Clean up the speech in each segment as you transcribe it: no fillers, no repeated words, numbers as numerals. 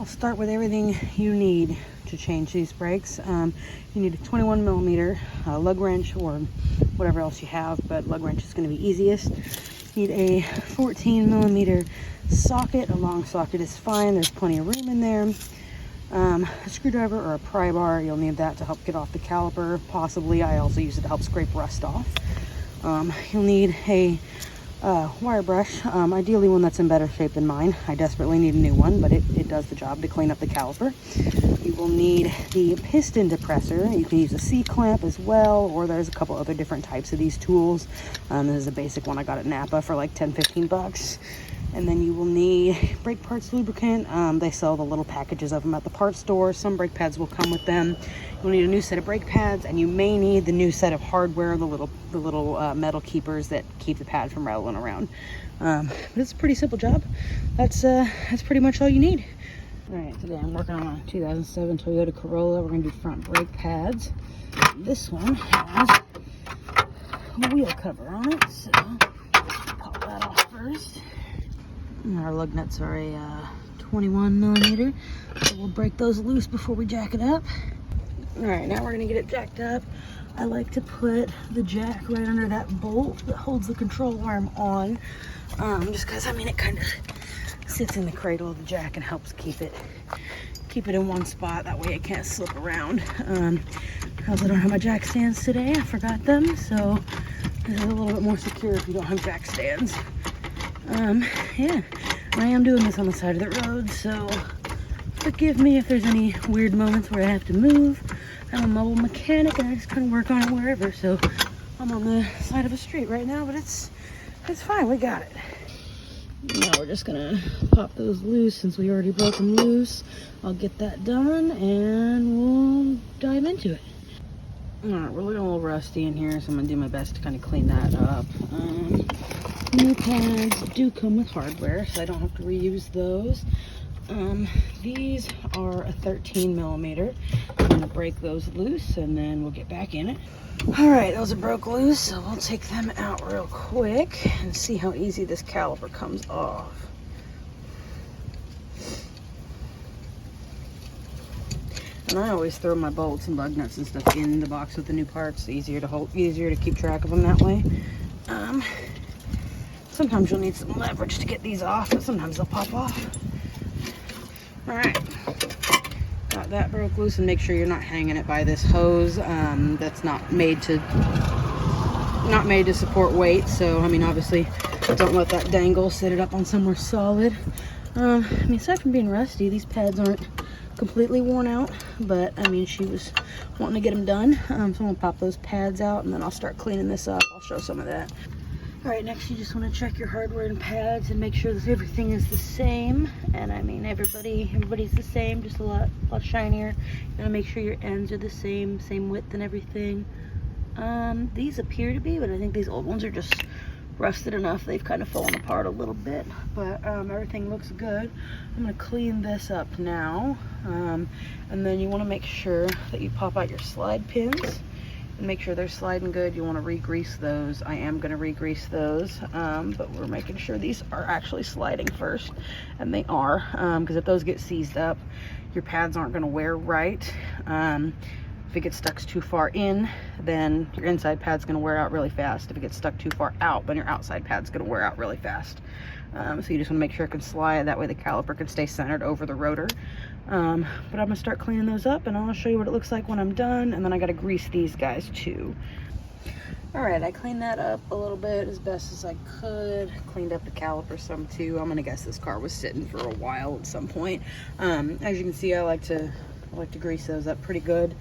I'll start with everything you need to change these brakes. You need a 21 millimeter lug wrench or whatever else you have, but lug wrench is going to be easiest. You need a 14 millimeter socket. A long socket is fine. There's plenty of room in there. A screwdriver or a pry bar. You'll need that to help get off the caliper. Possibly, I also use it to help scrape rust off. You'll need a wire brush, ideally one that's in better shape than mine. I desperately need a new one, but it does the job to clean up the caliper. You will need the piston depressor. You can use a C-clamp as well, or there's a couple other different types of these tools. This is a basic one I got at Napa for like 10-15 bucks. And then you will need brake parts lubricant. They sell the little packages of them at the parts store. Some brake pads will come with them. You'll need a new set of brake pads, and you may need the new set of hardware, the little metal keepers that keep the pad from rattling around. But it's a pretty simple job. That's pretty much all you need. All right, today I'm working on a 2007 Toyota Corolla. We're gonna do front brake pads. This one has a wheel cover on it, so pop that off first. Our lug nuts are a 21 millimeter, so we'll break those loose before we jack it up. All right, now we're gonna get it jacked up. I like to put the jack right under that bolt that holds the control arm on, just because, I mean, it kind of sits in the cradle of the jack and helps keep it in one spot. That way it can't slip around. Because I don't have my jack stands today, I forgot them, so this is a little bit more secure if you don't have jack stands. Yeah, I am doing this on the side of the road, so forgive me if there's any weird moments where I have to move. I'm a mobile mechanic and I just kind of work on it wherever, so I'm on the side of a street right now, but it's fine, we got it. Now we're just gonna pop those loose since we already broke them loose. I'll get that done and we'll dive into it. Alright, we're looking a little rusty in here, so I'm gonna do my best to kind of clean that up. New pads do come with hardware, so I don't have to reuse those. These are a 13 millimeter. I'm gonna break those loose and then we'll get back in it. All right, those are broke loose, so we'll take them out real quick and see how easy this caliper comes off. And I always throw my bolts and lug nuts and stuff in the box with the new parts. Easier to keep track of them that way. Sometimes you'll need some leverage to get these off, but sometimes they'll pop off. All right, got that broke loose, and make sure you're not hanging it by this hose. That's not made to support weight. So I mean, obviously, don't let that dangle. Set it up on somewhere solid. I mean, aside from being rusty, these pads aren't completely worn out, but I mean, she was wanting to get them done. So I'm gonna pop those pads out, and then I'll start cleaning this up. I'll show some of that. All right, next you just want to check your hardware and pads and make sure that everything is the same. And I mean, everybody's the same, just a lot shinier. You gotta make sure your ends are the same width and everything. These appear to be, but I think these old ones are just rusted enough. They've kind of fallen apart a little bit, but everything looks good. I'm gonna clean this up now. And then you want to make sure that you pop out your slide pins and make sure they're sliding good. You want to re-grease those. I am going to re-grease those, but we're making sure these are actually sliding first, and they are, because if those get seized up, your pads aren't going to wear right. If it gets stuck too far in, then your inside pad's going to wear out really fast. If it gets stuck too far out, then your outside pad's going to wear out really fast. So you just want to make sure it can slide. That way the caliper can stay centered over the rotor. But I'm going to start cleaning those up, and I'll show you what it looks like when I'm done. And then I got to grease these guys too. All right, I cleaned that up a little bit as best as I could. Cleaned up the caliper some too. I'm going to guess this car was sitting for a while at some point. As you can see, I like to grease those up pretty good.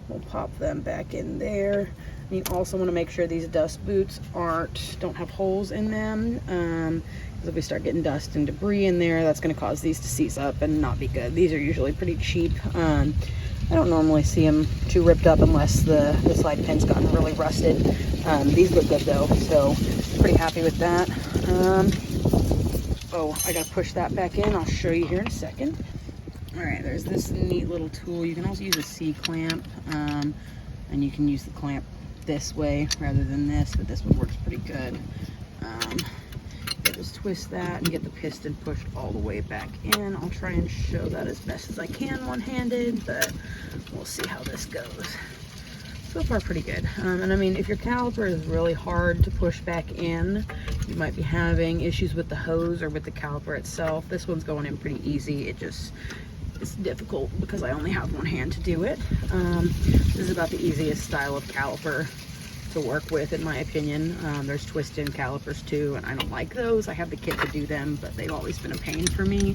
We'll pop them back in there. You also want to make sure these dust boots don't have holes in them. Because if we start getting dust and debris in there, that's going to cause these to seize up and not be good. These are usually pretty cheap. I don't normally see them too ripped up unless the slide pin's gotten really rusted. These look good though, so pretty happy with that. Oh, I gotta push that back in. I'll show you here in a second. All right, there's this neat little tool. You can also use a C-clamp, and you can use the clamp this way rather than this, but this one works pretty good. It just twist that and get the piston pushed all the way back in. I'll try and show that as best as I can one-handed, but we'll see how this goes. So far pretty good. And I mean, if your caliper is really hard to push back in, you might be having issues with the hose or with the caliper itself. This one's going in pretty easy. It's difficult because I only have one hand to do it. This is about the easiest style of caliper to work with, in my opinion. There's twist-in calipers too, and I don't like those. I have the kit to do them, but they've always been a pain for me.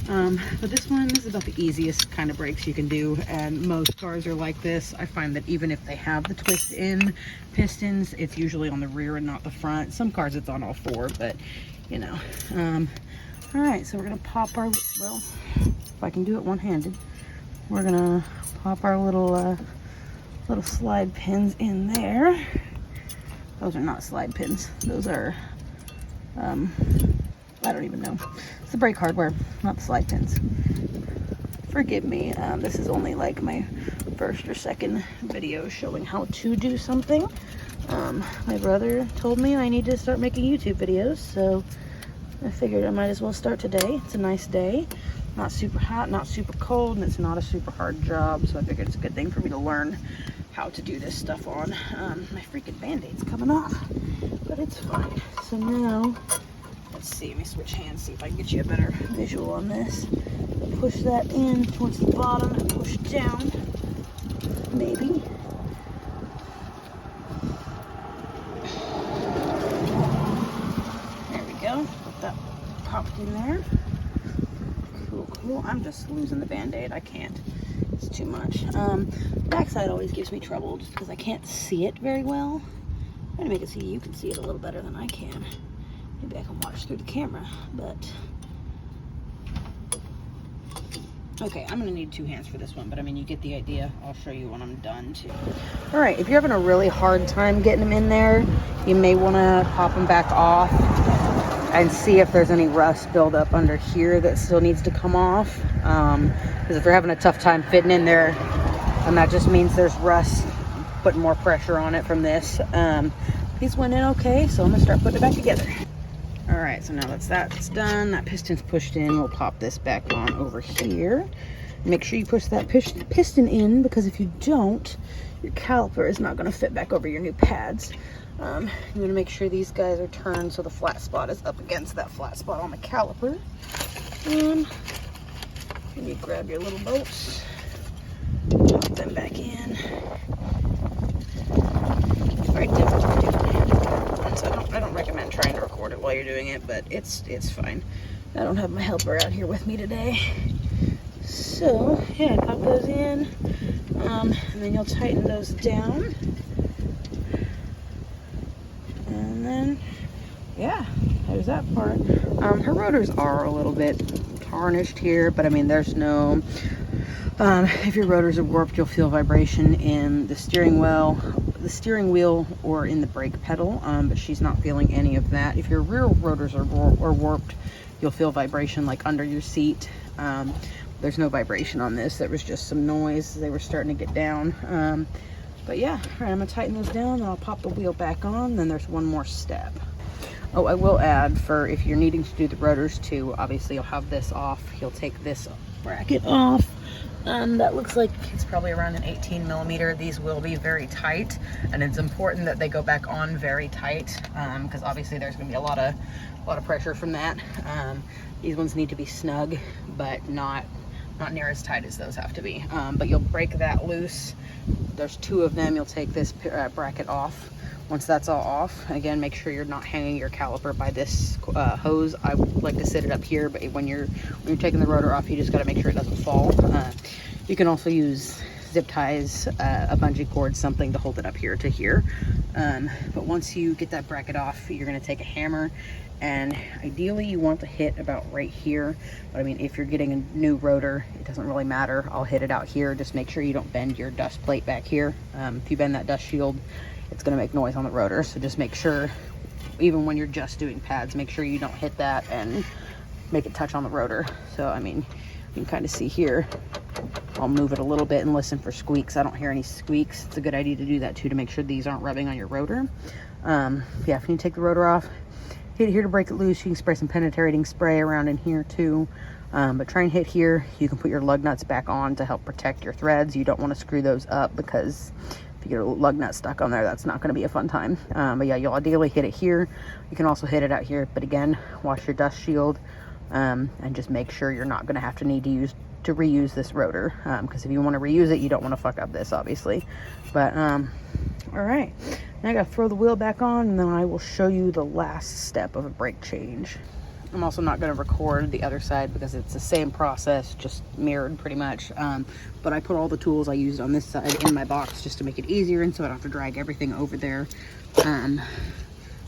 But this is about the easiest kind of brakes you can do, and most cars are like this. I find that even if they have the twist-in pistons, it's usually on the rear and not the front. Some cars it's on all four, but you know. All right, so we're gonna pop our, well, if I can do it one-handed, we're gonna pop our little slide pins in there. Those are not slide pins. Those are, I don't even know. It's the brake hardware, not the slide pins. Forgive me, this is only like my first or second video showing how to do something. My brother told me I need to start making YouTube videos, so I figured I might as well start today. It's a nice day. Not super hot, not super cold, and it's not a super hard job, so I figured it's a good thing for me to learn how to do this stuff on. My freaking Band-Aid's coming off, but it's fine. So now, let's see, let me switch hands, see if I can get you a better visual on this. Push that in towards the bottom and push down, maybe. There we go, put that popped in there. Cool. I'm just losing the Band-Aid. I can't. It's too much. Backside always gives me trouble just because I can't see it very well. I'm trying to make it so you can see it a little better than I can. Maybe I can watch through the camera, but... Okay, I'm going to need two hands for this one, but I mean, you get the idea. I'll show you when I'm done, too. All right, if you're having a really hard time getting them in there, you may want to pop them back off and see if there's any rust buildup under here that still needs to come off. Because if they're having a tough time fitting in there, and that just means there's rust, putting more pressure on it from this. These went in okay, so I'm gonna start putting it back together. All right, so now that's done. That piston's pushed in. We'll pop this back on over here. Make sure you push that piston in, because if you don't, your caliper is not gonna fit back over your new pads. You're going to make sure these guys are turned so the flat spot is up against that flat spot on the caliper. And you grab your little bolts, pop them back in. It's very difficult to do one-handed, so I don't recommend trying to record it while you're doing it, but it's fine. I don't have my helper out here with me today. So, yeah, pop those in, and then you'll tighten those down. And then, yeah, there's that part. Her rotors are a little bit tarnished here, but I mean, there's no, if your rotors are warped, you'll feel vibration in the steering wheel or in the brake pedal, but she's not feeling any of that. If your rear rotors are warped, you'll feel vibration like under your seat. There's no vibration on this. There was just some noise. They were starting to get down. But yeah, all right, I'm gonna tighten those down and I'll pop the wheel back on. Then there's one more step. Oh, I will add, for if you're needing to do the rotors too, obviously you'll have this off. You'll take this bracket off. That looks like it's probably around an 18 millimeter. These will be very tight, and it's important that they go back on very tight, because obviously there's gonna be a lot of pressure from that. These ones need to be snug, but not near as tight as those have to be. But you'll break that loose. There's two of them. You'll take this bracket off. Once that's all off, again, make sure you're not hanging your caliper by this hose. I like to sit it up here, but when you're taking the rotor off, you just got to make sure it doesn't fall. You can also use zip ties, a bungee cord, something to hold it up here to here. But once you get that bracket off, you're going to take a hammer, and ideally you want to hit about right here. But I mean, if you're getting a new rotor, it doesn't really matter. I'll hit it out here. Just make sure you don't bend your dust plate back here. If you bend that dust shield, it's going to make noise on the rotor. So just make sure, even when you're just doing pads, make sure you don't hit that and make it touch on the rotor. So I mean, you can kind of see here, I'll move it a little bit and listen for squeaks. I don't hear any squeaks. It's a good idea to do that too, to make sure these aren't rubbing on your rotor. Yeah, if you take the rotor off, hit here to break it loose. You can spray some penetrating spray around in here too. But try and hit here. You can put your lug nuts back on to help protect your threads. You don't want to screw those up, because if you get a lug nut stuck on there, that's not going to be a fun time. But yeah, you'll ideally hit it here. You can also hit it out here, but again, wash your dust shield, and just make sure you're not going to have to need to reuse this rotor, because if you want to reuse it, you don't want to fuck up this, obviously. But all right, now I gotta throw the wheel back on, and then I will show you the last step of a brake change. I'm also not going to record the other side because it's the same process, just mirrored pretty much. But I put all the tools I used on this side in my box just to make it easier, and so I don't have to drag everything over there.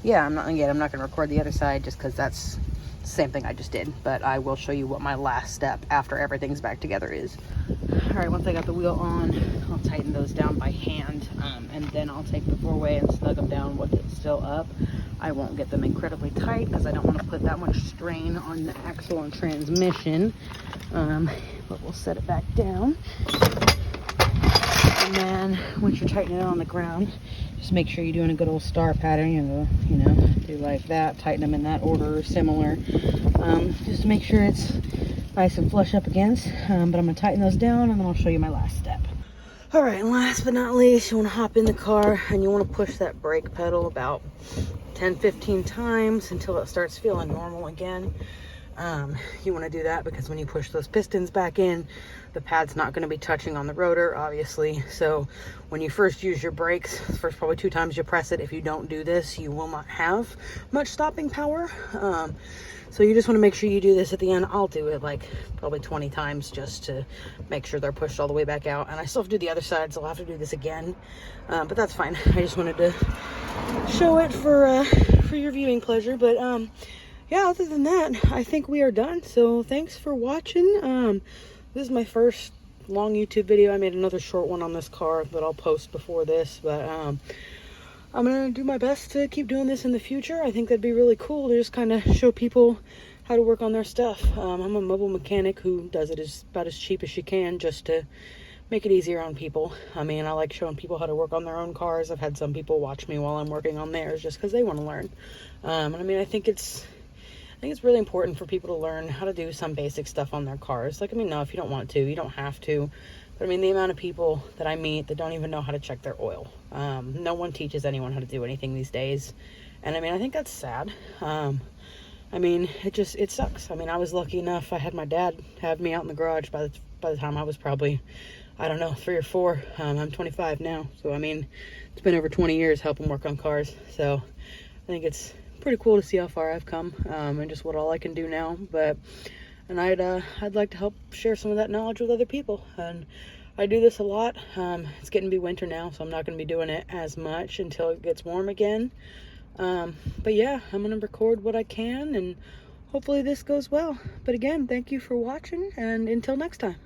Yeah, I'm not going to record the other side just because that's the same thing I just did. But I will show you what my last step after everything's back together is. All right, once I got the wheel on, I'll tighten those down by hand, and then I'll take the four-way and snug them down with it still up. I won't get them incredibly tight because I don't want to put that much strain on the axle and transmission, but we'll set it back down. And then once you're tightening it on the ground, just make sure you're doing a good old star pattern. You know, do like that, tighten them in that order, similar, just to make sure it's nice and flush up against. But I'm going to tighten those down, and then I'll show you my last step. All right, and last but not least, you want to hop in the car and you want to push that brake pedal about 10-15 times until it starts feeling normal again. You want to do that because when you push those pistons back in, the pad's not going to be touching on the rotor, obviously. So when you first use your brakes, the first probably 2 times you press it, if you don't do this, you will not have much stopping power. So you just want to make sure you do this at the end. I'll do it like probably 20 times just to make sure they're pushed all the way back out. And I still have to do the other side, so I'll have to do this again. But that's fine. I just wanted to show it for your viewing pleasure. But yeah, other than that, I think we are done. So thanks for watching. This is my first long YouTube video. I made another short one on this car that I'll post before this. But I'm going to do my best to keep doing this in the future. I think that'd be really cool to just kind of show people how to work on their stuff. I'm a mobile mechanic who does it about as cheap as she can just to make it easier on people. I mean, I like showing people how to work on their own cars. I've had some people watch me while I'm working on theirs just because they want to learn. And I mean, I think it's really important for people to learn how to do some basic stuff on their cars. Like, I mean, no, if you don't want to, you don't have to. But I mean, the amount of people that I meet that don't even know how to check their oil. No one teaches anyone how to do anything these days. And I mean, I think that's sad. I mean, it sucks. I mean, I was lucky enough. I had my dad have me out in the garage by the time I was probably, I don't know, 3 or 4. I'm 25 now. So, I mean, it's been over 20 years helping work on cars. So I think it's pretty cool to see how far I've come, and just what all I can do now. And I'd like to help share some of that knowledge with other people. And I do this a lot. It's getting to be winter now, so I'm not going to be doing it as much until it gets warm again. But yeah, I'm going to record what I can, and hopefully this goes well. But again, thank you for watching, and until next time.